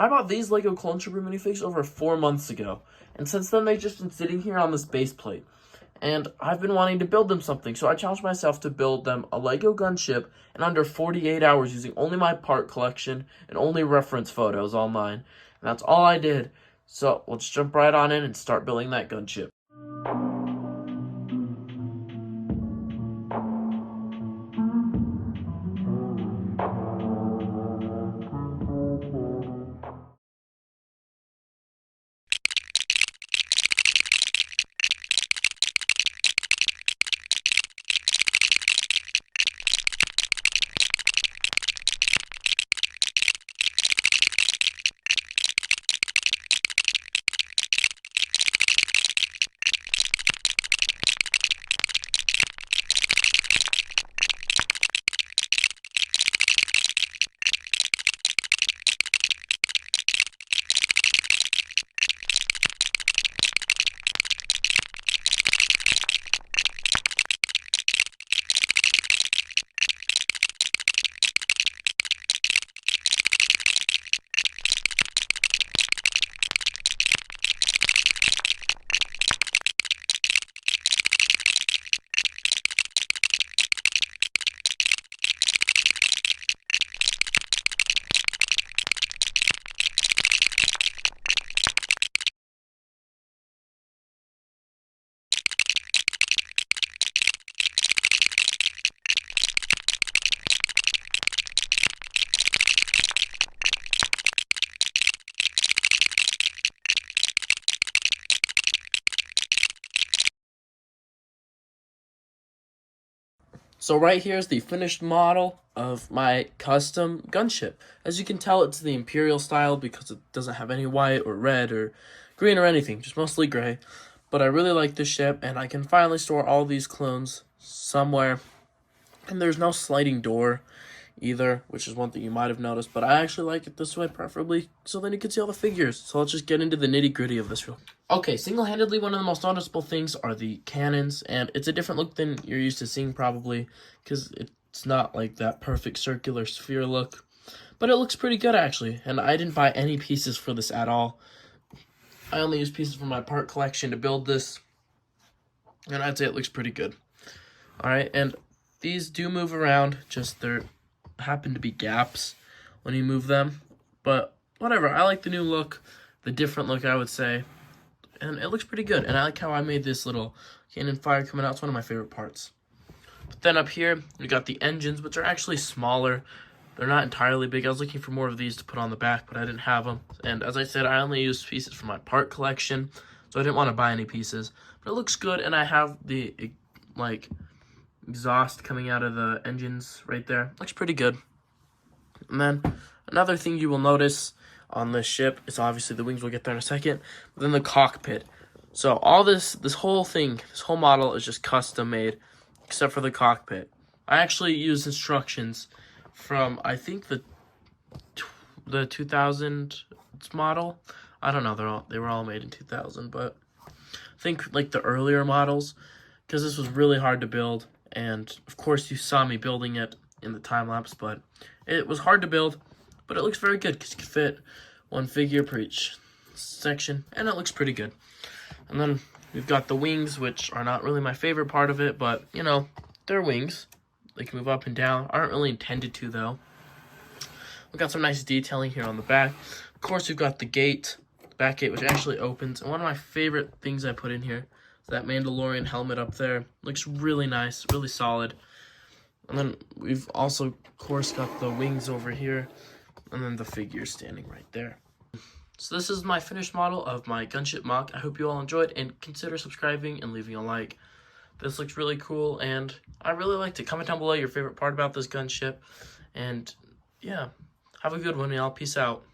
I bought these LEGO Clone Trooper minifigs over 4 months ago, and since then they've just been sitting here on this base plate. And I've been wanting to build them something, so I challenged myself to build them a LEGO gunship in under 48 hours using only my part collection and only reference photos online. And that's all I did. So let's jump right on in and start building that gunship. So right here is the finished model of my custom gunship. As you can tell, it's the Imperial style because it doesn't have any white or red or green or anything, just mostly gray. But I really like this ship, and I can finally store all these clones somewhere. And there's no sliding door either, which is one thing you might have noticed, but I actually like it this way, preferably so then you can see all the figures. So let's just get into the nitty-gritty of this real. Okay, single-handedly, one of the most noticeable things are the cannons, and it's a different look than you're used to seeing probably, because it's not like that perfect circular sphere look, but it looks pretty good actually, and I didn't buy any pieces for this at all. I only used pieces from my part collection to build this, and I'd say it looks pretty good. Alright, and these do move around, just there happen to be gaps when you move them, but whatever. I like the new look, the different look, I would say, and it looks pretty good. And I like how I made this little cannon fire coming out. It's one of my favorite parts. But then up here we got the engines, which are actually smaller. They're not entirely big. I was looking for more of these to put on the back, but I didn't have them. And as I said, I only used pieces from my part collection, so I didn't want to buy any pieces. But it looks good, and I have the like exhaust coming out of the engines right there. Looks pretty good. And then another thing you will notice on this ship is obviously the wings. We'll get there in a second. But then the cockpit. So all this whole thing, this whole model is just custom made, except for the cockpit. I actually used instructions from, I think, the 2000 model. I don't know. They were all made in 2000, but I think like the earlier models, because this was really hard to build. And of course you saw me building it in the time lapse, but it was hard to build, but it looks very good because you can fit one figure per each section, and it looks pretty good. And then we've got the wings, which are not really my favorite part of it, but you know, they're wings. They can move up and down. Aren't really intended to though. We've got some nice detailing here on the back. Of course, we've got the gate, back gate, which actually opens. And one of my favorite things I put in here, that Mandalorian helmet up there, looks really nice, really solid. And then we've also, of course, got the wings over here, and then the figure standing right there. So this is my finished model of my gunship MOC. I hope you all enjoyed, and consider subscribing and leaving a like. This looks really cool, and I really liked it. Comment down below your favorite part about this gunship, and yeah, have a good one, y'all. Peace out.